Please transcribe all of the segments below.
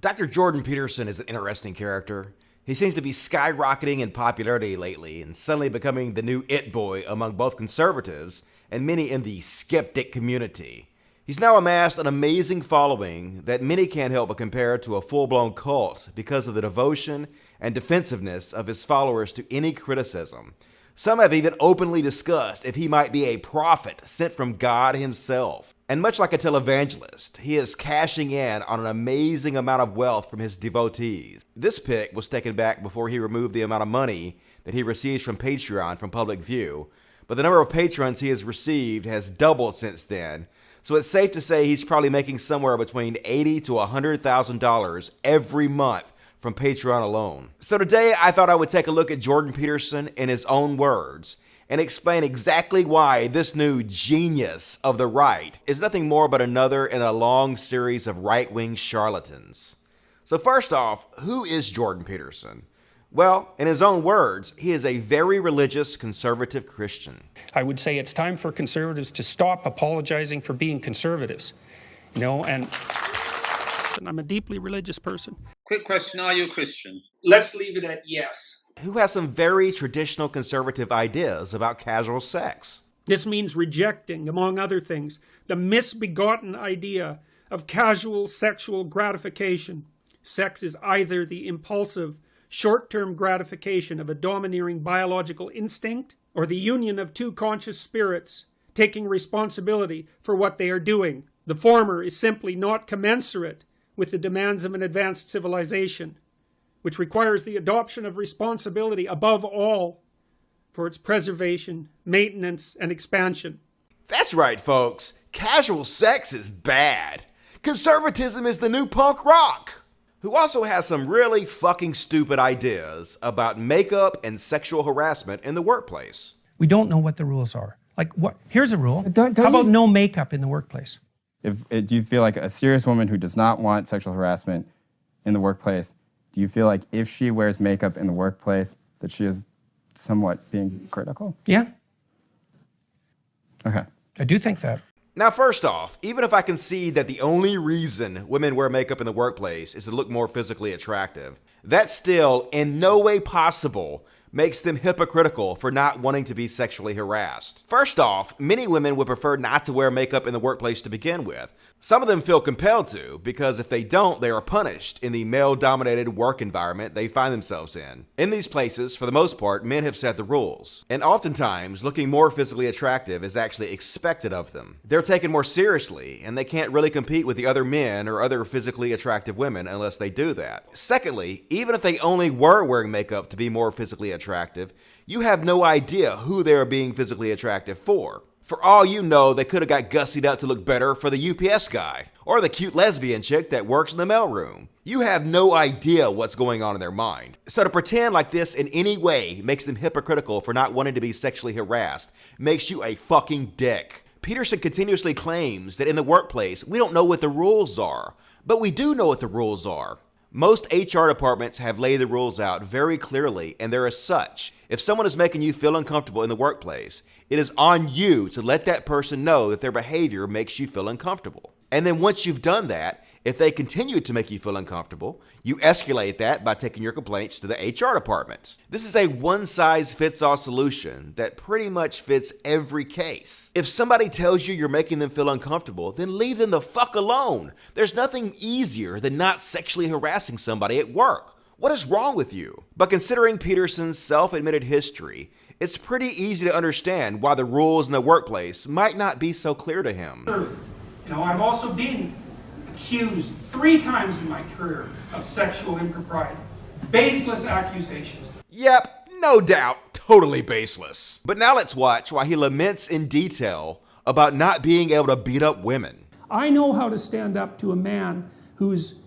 Dr. Jordan Peterson is an interesting character. He seems to be skyrocketing in popularity lately and suddenly becoming the new it boy among both conservatives and many in the skeptic community. He's now amassed an amazing following that many can't help but compare to a full-blown cult because of the devotion and defensiveness of his followers to any criticism. Some have even openly discussed if he might be a prophet sent from God himself. And much like a televangelist, he is cashing in on an amazing amount of wealth from his devotees. This pic was taken back before he removed the amount of money that he receives from Patreon from public view, but the number of patrons he has received has doubled since then, so it's safe to say he's probably making somewhere between $80,000 to $100,000 every month from Patreon alone. So today I thought I would take a look at Jordan Peterson in his own words and explain exactly why this new genius of the right is nothing more but another in a long series of right-wing charlatans. So first off, who is Jordan Peterson? Well, in his own words, he is a very religious conservative Christian. I would say it's time for conservatives to stop apologizing for being conservatives. And I'm a deeply religious person. Quick question, are you a Christian? Let's leave it at yes. Who has some very traditional conservative ideas about casual sex. This means rejecting, among other things, the misbegotten idea of casual sexual gratification. Sex is either the impulsive, short-term gratification of a domineering biological instinct or the union of two conscious spirits taking responsibility for what they are doing. The former is simply not commensurate with the demands of an advanced civilization, which requires the adoption of responsibility above all for its preservation, maintenance, and expansion. That's right, folks. Casual sex is bad. Conservatism is the new punk rock. Who also has some really fucking stupid ideas about makeup and sexual harassment in the workplace. We don't know what the rules are. Like, what? Here's a rule. Don't How about you- no makeup in the workplace? Do you feel like a serious woman who does not want sexual harassment in the workplace, do you feel like if she wears makeup in the workplace that she is somewhat being critical? Yeah, Okay. I do think that. Now, first off, even if I concede that the only reason women wear makeup in the workplace is to look more physically attractive, that still, in no way possible, makes them hypocritical for not wanting to be sexually harassed. First off, many women would prefer not to wear makeup in the workplace to begin with. Some of them feel compelled to, because if they don't, they are punished in the male-dominated work environment they find themselves in. In these places, for the most part, men have set the rules, and oftentimes, looking more physically attractive is actually expected of them. They're taken more seriously, and they can't really compete with the other men or other physically attractive women unless they do that. Secondly, even if they only were wearing makeup to be more physically attractive, you have no idea who they are being physically attractive for. For all you know, they could have got gussied up to look better for the UPS guy, or the cute lesbian chick that works in the mailroom. You have no idea what's going on in their mind. So to pretend like this in any way makes them hypocritical for not wanting to be sexually harassed makes you a fucking dick. Peterson continuously claims that in the workplace, we don't know what the rules are, but we do know what the rules are. Most HR departments have laid the rules out very clearly, and they're as such. If someone is making you feel uncomfortable in the workplace, it is on you to let that person know that their behavior makes you feel uncomfortable. And then once you've done that, if they continue to make you feel uncomfortable, you escalate that by taking your complaints to the HR department. This is a one-size-fits-all solution that pretty much fits every case. If somebody tells you you're making them feel uncomfortable, then leave them the fuck alone. There's nothing easier than not sexually harassing somebody at work. What is wrong with you? But considering Peterson's self-admitted history, it's pretty easy to understand why the rules in the workplace might not be so clear to him. I've also been accused 3 times in my career of sexual impropriety. Baseless accusations. Yep, no doubt, totally baseless. But now let's watch why he laments in detail about not being able to beat up women. I know how to stand up to a man who's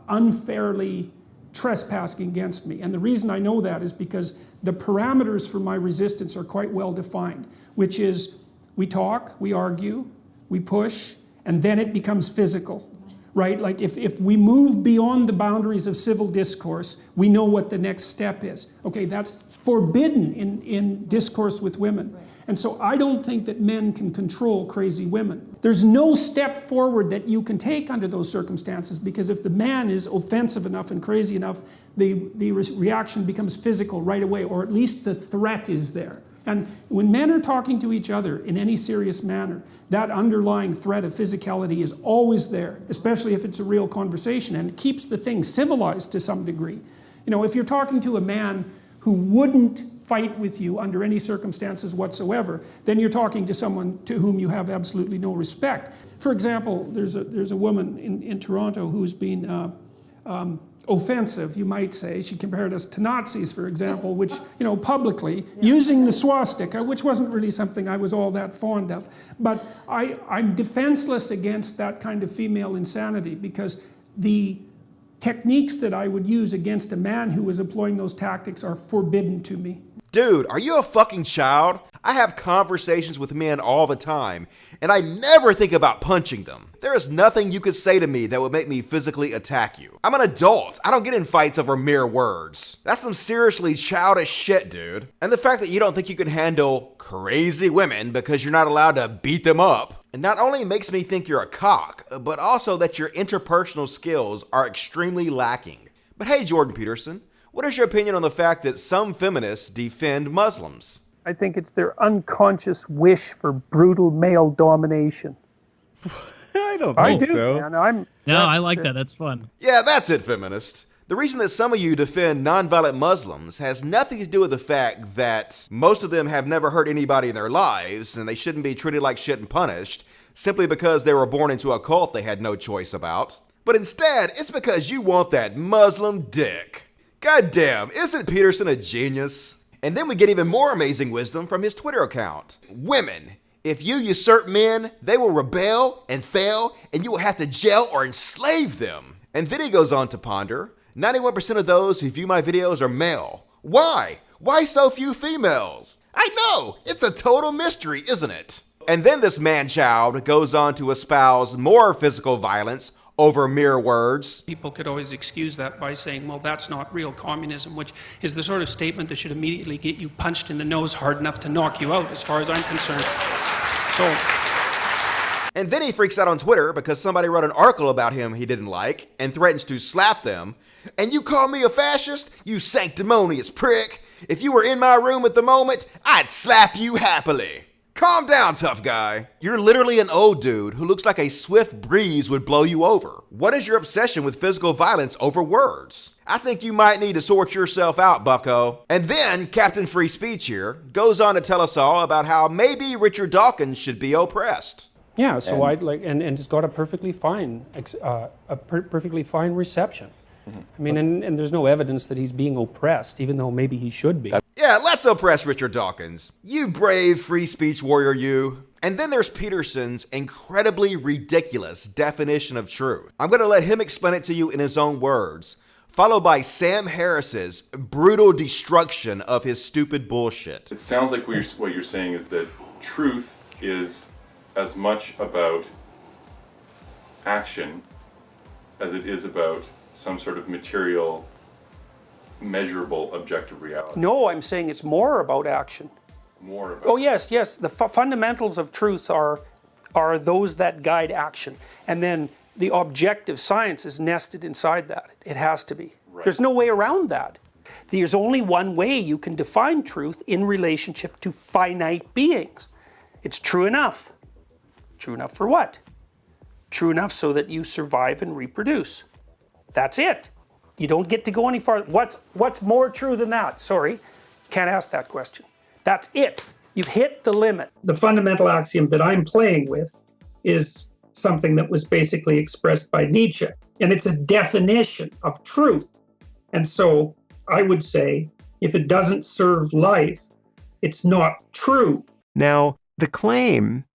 unfairly trespassing against me. And the reason I know that is because the parameters for my resistance are quite well defined, which is we talk, we argue, we push, and then it becomes physical. right? Like if we move beyond the boundaries of civil discourse, we know what the next step is. Okay, that's forbidden in discourse with women. And so I don't think that men can control crazy women. There's no step forward that you can take under those circumstances, because if the man is offensive enough and crazy enough, the reaction becomes physical right away, or at least the threat is there. And when men are talking to each other in any serious manner, that underlying threat of physicality is always there, especially if it's a real conversation, and it keeps the thing civilized to some degree. You know, if you're talking to a man who wouldn't fight with you under any circumstances whatsoever, then you're talking to someone to whom you have absolutely no respect. For example, there's a woman in Toronto who's been offensive, you might say. She compared us to Nazis, for example, which, you know, publicly, using the swastika, which wasn't really something I was all that fond of. But I'm defenseless against that kind of female insanity, because the techniques that I would use against a man who was employing those tactics are forbidden to me. Dude, are you a fucking child? I have conversations with men all the time, and I never think about punching them. There is nothing you could say to me that would make me physically attack you. I'm an adult. I don't get in fights over mere words. That's some seriously childish shit, dude. And the fact that you don't think you can handle crazy women because you're not allowed to beat them up, it not only makes me think you're a cock, but also that your interpersonal skills are extremely lacking. But hey, Jordan Peterson, what is your opinion on the fact that some feminists defend Muslims? I think it's their unconscious wish for brutal male domination. I don't think so. Man. I like that. That's fun. Yeah, that's it, feminist. The reason that some of you defend nonviolent Muslims has nothing to do with the fact that most of them have never hurt anybody in their lives and they shouldn't be treated like shit and punished simply because they were born into a cult they had no choice about. But instead, it's because you want that Muslim dick. Goddamn, isn't Peterson a genius? And then we get even more amazing wisdom from his Twitter account. Women, if you usurp men, they will rebel and fail, and you will have to jail or enslave them. And then he goes on to ponder, 91% of those who view my videos are male. Why? Why so few females? I know, it's a total mystery, isn't it? And then this man-child goes on to espouse more physical violence over mere words. People could always excuse that by saying, well, that's not real communism, which is the sort of statement that should immediately get you punched in the nose hard enough to knock you out, as far as I'm concerned. And then he freaks out on Twitter because somebody wrote an article about him he didn't like and threatens to slap them. And you call me a fascist? You sanctimonious prick. If you were in my room at the moment, I'd slap you happily. Calm down, tough guy. You're literally an old dude who looks like a swift breeze would blow you over. What is your obsession with physical violence over words? I think you might need to sort yourself out, bucko. And then Captain Free Speech here goes on to tell us all about how maybe Richard Dawkins should be oppressed. Yeah, so I'd like, and it's got a perfectly fine, perfectly fine reception. I mean, and there's no evidence that he's being oppressed, even though maybe he should be. Yeah, let's oppress Richard Dawkins. You brave free speech warrior, you. And then there's Peterson's incredibly ridiculous definition of truth. I'm going to let him explain it to you in his own words, followed by Sam Harris's brutal destruction of his stupid bullshit. It sounds like what you're saying is that truth is as much about action as it is about some sort of material, measurable, objective reality. No, I'm saying it's more about action. More about. Oh yes. The fundamentals of truth are those that guide action, and then the objective science is nested inside that. It has to be. Right. There's no way around that. There's only one way you can define truth in relationship to finite beings. It's true enough. True enough for what? True enough so that you survive and reproduce. That's it. You don't get to go any farther. What's more true than that? Sorry, can't ask that question. That's it. You've hit the limit. The fundamental axiom that I'm playing with is something that was basically expressed by Nietzsche, and it's a definition of truth. And so I would say, if it doesn't serve life, it's not true. Now, the claim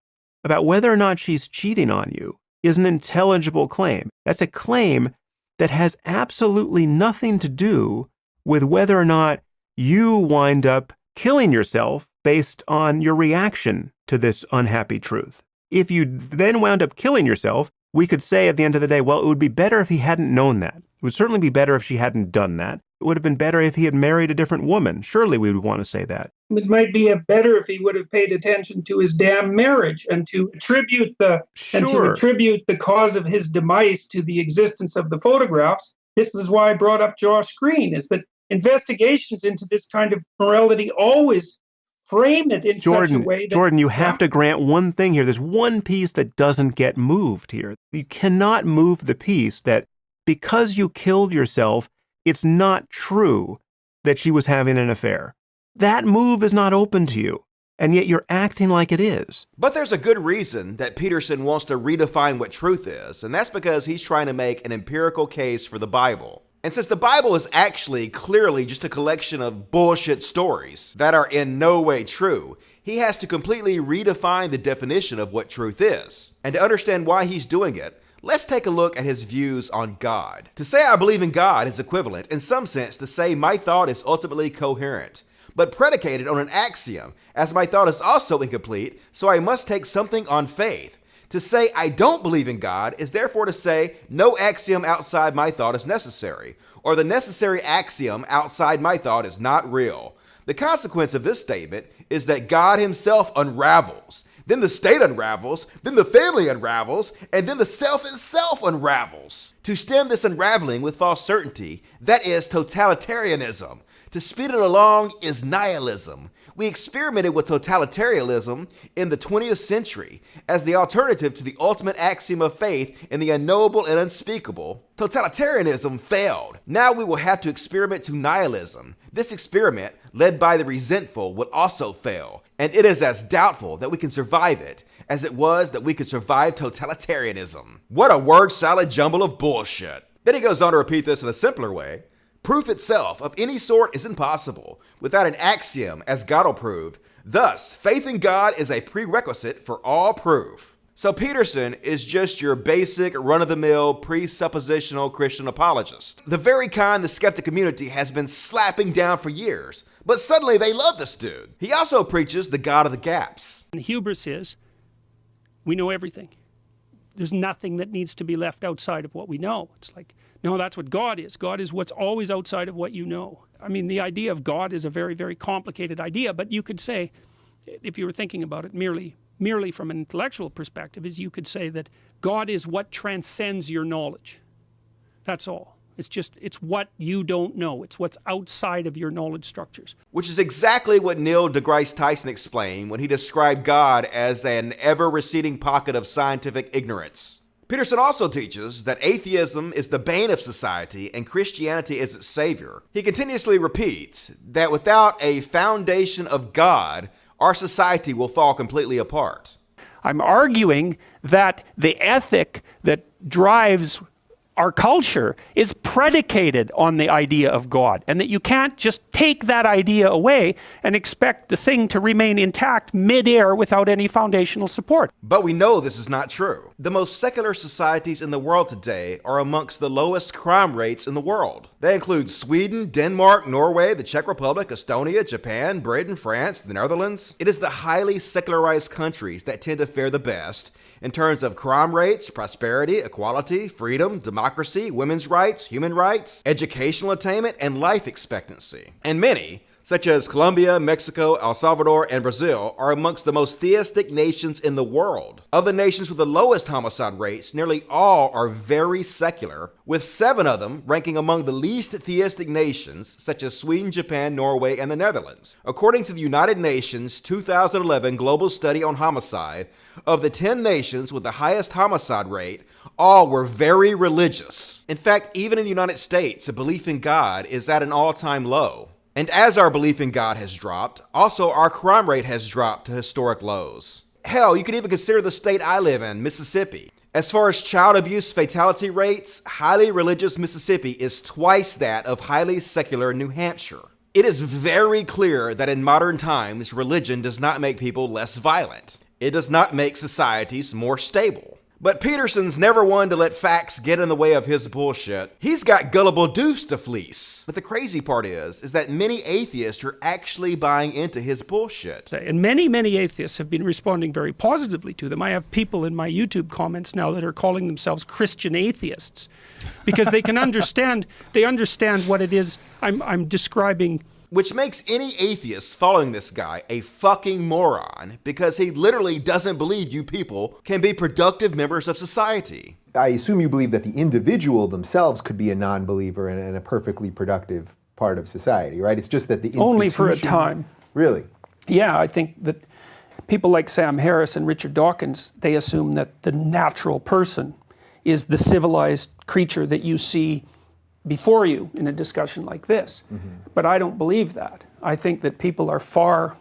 about whether or not she's cheating on you is an intelligible claim. That's a claim that has absolutely nothing to do with whether or not you wind up killing yourself based on your reaction to this unhappy truth. If you then wound up killing yourself, we could say at the end of the day, well, it would be better if he hadn't known that. It would certainly be better if she hadn't done that. It would have been better if he had married a different woman. Surely we would want to say that. It might be better if he would have paid attention to his damn marriage and to attribute the cause of his demise to the existence of the photographs. This is why I brought up Josh Green, is that investigations into this kind of morality always frame it in such a way that... Jordan, you have to grant one thing here. There's one piece that doesn't get moved here. You cannot move the piece that because you killed yourself, it's not true that she was having an affair. That move is not open to you, and yet you're acting like it is. But there's a good reason that Peterson wants to redefine what truth is, and that's because he's trying to make an empirical case for the Bible. And since the Bible is actually clearly just a collection of bullshit stories that are in no way true, he has to completely redefine the definition of what truth is. And to understand why he's doing it, let's take a look at his views on God. To say I believe in God is equivalent, in some sense, to say my thought is ultimately coherent, but predicated on an axiom, as my thought is also incomplete, so I must take something on faith. To say I don't believe in God is therefore to say no axiom outside my thought is necessary, or the necessary axiom outside my thought is not real. The consequence of this statement is that God himself unravels, then the state unravels, then the family unravels, and then the self itself unravels. To stem this unraveling with false certainty, that is totalitarianism. To speed it along is nihilism. We experimented with totalitarianism in the 20th century as the alternative to the ultimate axiom of faith in the unknowable and unspeakable. Totalitarianism failed. Now we will have to experiment to nihilism. This experiment, led by the resentful, will also fail, and it is as doubtful that we can survive it as it was that we could survive totalitarianism. What a word salad jumble of bullshit. Then he goes on to repeat this in a simpler way. Proof itself of any sort is impossible without an axiom, as Gödel proved. Thus, faith in God is a prerequisite for all proof. So Peterson is just your basic, run-of-the-mill, presuppositional Christian apologist. The very kind the skeptic community has been slapping down for years. But suddenly they love this dude. He also preaches the God of the gaps. And hubris is, we know everything. There's nothing that needs to be left outside of what we know. It's like, no, that's what God is. God is what's always outside of what you know. I mean, the idea of God is a very, very complicated idea, but you could say, if you were thinking about it merely from an intellectual perspective, is you could say that God is what transcends your knowledge. That's all. It's what you don't know. It's what's outside of your knowledge structures. Which is exactly what Neil deGrasse Tyson explained when he described God as an ever-receding pocket of scientific ignorance. Peterson also teaches that atheism is the bane of society and Christianity is its savior. He continuously repeats that without a foundation of God, our society will fall completely apart. I'm arguing that the ethic that drives our culture is predicated on the idea of God, and that you can't just take that idea away and expect the thing to remain intact mid-air without any foundational support. But we know this is not true. The most secular societies in the world today are amongst the lowest crime rates in the world. They include Sweden, Denmark, Norway, the Czech Republic, Estonia, Japan, Britain, France, the Netherlands. It is the highly secularized countries that tend to fare the best in terms of crime rates, prosperity, equality, freedom, democracy, women's rights, human rights, educational attainment, and life expectancy. And many, such as Colombia, Mexico, El Salvador, and Brazil, are amongst the most theistic nations in the world. Of the nations with the lowest homicide rates, nearly all are very secular, with 7 of them ranking among the least theistic nations, such as Sweden, Japan, Norway, and the Netherlands. According to the United Nations 2011 Global Study on Homicide, of the 10 nations with the highest homicide rate, all were very religious. In fact, even in the United States, a belief in God is at an all-time low. And as our belief in God has dropped, also our crime rate has dropped to historic lows. Hell, you could even consider the state I live in, Mississippi. As far as child abuse fatality rates, highly religious Mississippi is twice that of highly secular New Hampshire. It is very clear that in modern times, religion does not make people less violent. It does not make societies more stable. But Peterson's never one to let facts get in the way of his bullshit. He's got gullible dupes to fleece. But the crazy part is that many atheists are actually buying into his bullshit. And many atheists have been responding very positively to them. I have people in my YouTube comments now that are calling themselves Christian atheists because they can understand, they understand what it is I'm describing. Which makes any atheist following this guy a fucking moron, because he literally doesn't believe you people can be productive members of society. I assume you believe that the individual themselves could be a non-believer and a perfectly productive part of society, right? It's just that the institutions... Only for a time. Really? Yeah, I think that people like Sam Harris and Richard Dawkins, they assume that the natural person is the civilized creature that you see before you in a discussion like this. But I don't believe that. I think that people are far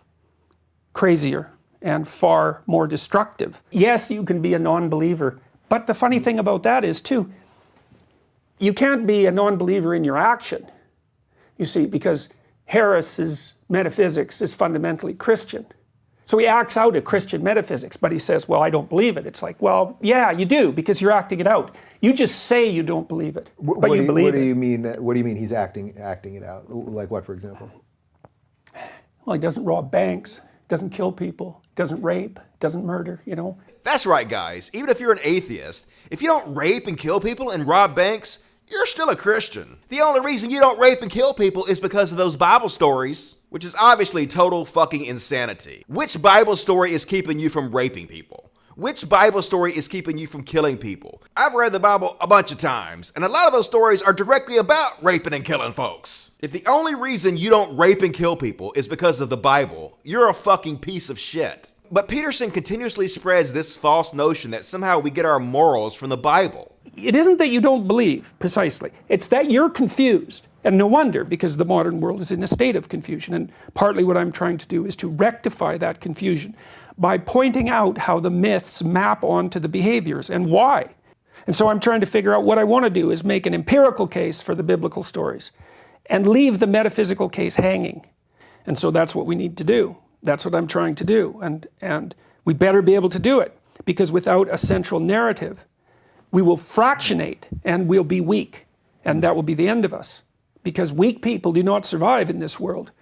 crazier and far more destructive. Yes, you can be a non-believer, but the funny thing about that is too, you can't be a non-believer in your action, you see, because Harris's metaphysics is fundamentally Christian. So he acts out a Christian metaphysics, but he says, well, I don't believe it. It's like, well, yeah, you do, because you're acting it out. You just say you don't believe it, but you believe it. What do you mean he's acting it out? Like what, for example? Well, he doesn't rob banks, doesn't kill people, doesn't rape, doesn't murder, you know? That's right, guys. Even if you're an atheist, if you don't rape and kill people and rob banks, you're still a Christian. The only reason you don't rape and kill people is because of those Bible stories, which is obviously total fucking insanity. Which Bible story is keeping you from raping people? Which Bible story is keeping you from killing people? I've read the Bible a bunch of times, and a lot of those stories are directly about raping and killing folks. If the only reason you don't rape and kill people is because of the Bible, you're a fucking piece of shit. But Peterson continuously spreads this false notion that somehow we get our morals from the Bible. It isn't that you don't believe, precisely. It's that you're confused. And no wonder, because the modern world is in a state of confusion. And partly what I'm trying to do is to rectify that confusion by pointing out how the myths map onto the behaviors and why. And so I'm trying to figure out what I want to do is make an empirical case for the biblical stories and leave the metaphysical case hanging. And so that's what we need to do. That's what I'm trying to do. And we better be able to do it, because without a central narrative, we will fractionate and we'll be weak. And that will be the end of us, because weak people do not survive in this world.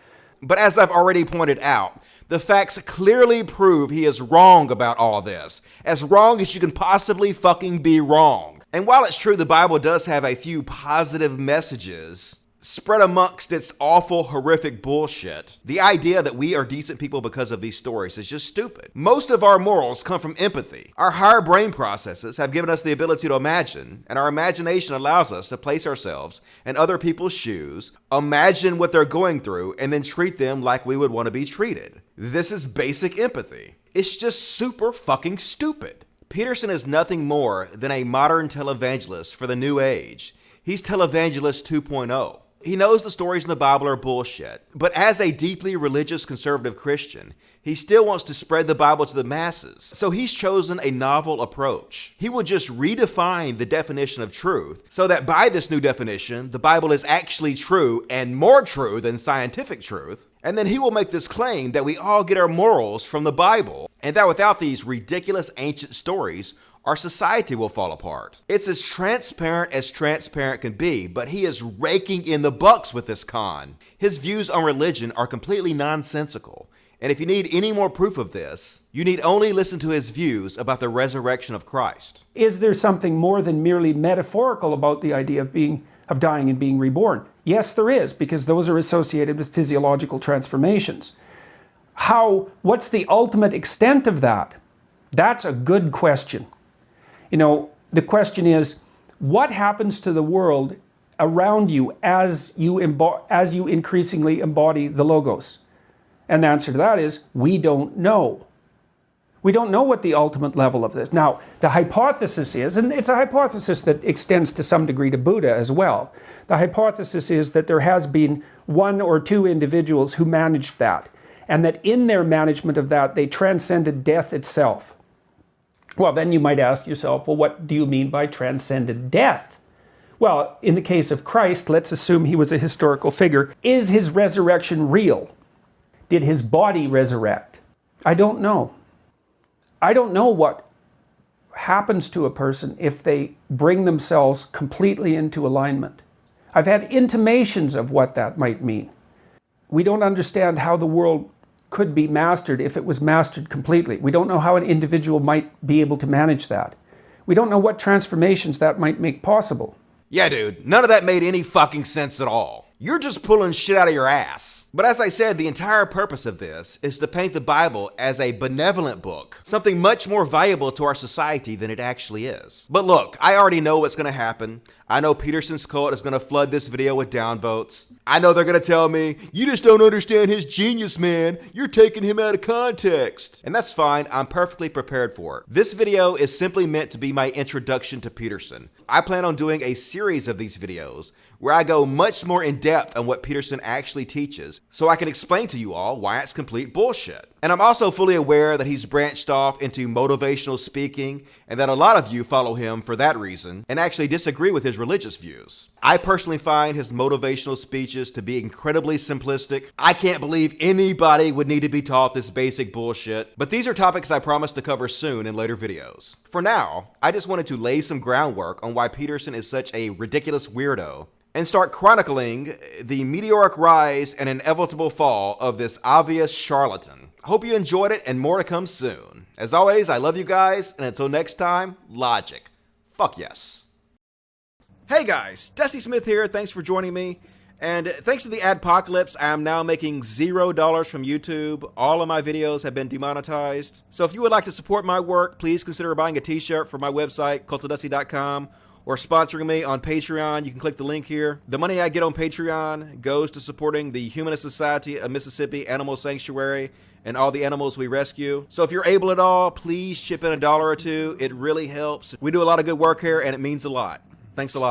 But as I've already pointed out, the facts clearly prove he is wrong about all this. As wrong as you can possibly fucking be wrong. And while it's true the Bible does have a few positive messages spread amongst its awful, horrific bullshit, the idea that we are decent people because of these stories is just stupid. Most of our morals come from empathy. Our higher brain processes have given us the ability to imagine, and our imagination allows us to place ourselves in other people's shoes, imagine what they're going through, and then treat them like we would want to be treated. This is basic empathy. It's just super fucking stupid. Peterson is nothing more than a modern televangelist for the new age. He's televangelist 2.0. He knows the stories in the Bible are bullshit, but as a deeply religious conservative Christian, he still wants to spread the Bible to the masses. So he's chosen a novel approach. He will just redefine the definition of truth so that by this new definition, the Bible is actually true and more true than scientific truth. And then he will make this claim that we all get our morals from the Bible, and that without these ridiculous ancient stories, our society will fall apart. It's as transparent can be, but he is raking in the bucks with this con. His views on religion are completely nonsensical. And if you need any more proof of this, you need only listen to his views about the resurrection of Christ. Is there something more than merely metaphorical about the idea of dying and being reborn? Yes, there is, because those are associated with physiological transformations. What's the ultimate extent of that? That's a good question. You know, the question is, what happens to the world around you as you increasingly embody the Logos? And the answer to that is, we don't know. We don't know what the ultimate level of this. Now, the hypothesis is, and it's a hypothesis that extends to some degree to Buddha as well. The hypothesis is that there has been one or two individuals who managed that, and that in their management of that, they transcended death itself. Well, then you might ask yourself, well, what do you mean by transcended death? Well, in the case of Christ, let's assume he was a historical figure. Is his resurrection real? Did his body resurrect? I don't know. I don't know happens to a person if they bring themselves completely into alignment. I've had intimations of what that might mean. We don't understand how the world could be mastered if it was mastered completely. We don't know how an individual might be able to manage that. We don't know what transformations that might make possible. Yeah, dude, none of that made any fucking sense at all. You're just pulling shit out of your ass. But as I said, the entire purpose of this is to paint the Bible as a benevolent book, something much more valuable to our society than it actually is. But look, I already know what's gonna happen. I know Peterson's cult is gonna flood this video with downvotes. I know they're gonna tell me, you just don't understand his genius, man. You're taking him out of context. And that's fine, I'm perfectly prepared for it. This video is simply meant to be my introduction to Peterson. I plan on doing a series of these videos where I go much more in depth on what Peterson actually teaches, so I can explain to you all why it's complete bullshit. And I'm also fully aware that he's branched off into motivational speaking and that a lot of you follow him for that reason and actually disagree with his religious views. I personally find his motivational speeches to be incredibly simplistic. I can't believe anybody would need to be taught this basic bullshit, but these are topics I promise to cover soon in later videos. For now, I just wanted to lay some groundwork on why Peterson is such a ridiculous weirdo and start chronicling the meteoric rise and inevitable fall of this obvious charlatan. Hope you enjoyed it, and more to come soon. As always, I love you guys, and until next time, logic. Fuck yes. Hey guys, Dusty Smith here, thanks for joining me. And thanks to the adpocalypse, I am now making $0 from YouTube. All of my videos have been demonetized. So if you would like to support my work, please consider buying a t-shirt from my website, cultofdusty.com. or sponsoring me on Patreon. You can click the link here. The money I get on Patreon goes to supporting the Humanist Society of Mississippi Animal Sanctuary and all the animals we rescue. So if you're able at all, please chip in $1 or $2. It really helps. We do a lot of good work here and it means a lot. Thanks a lot.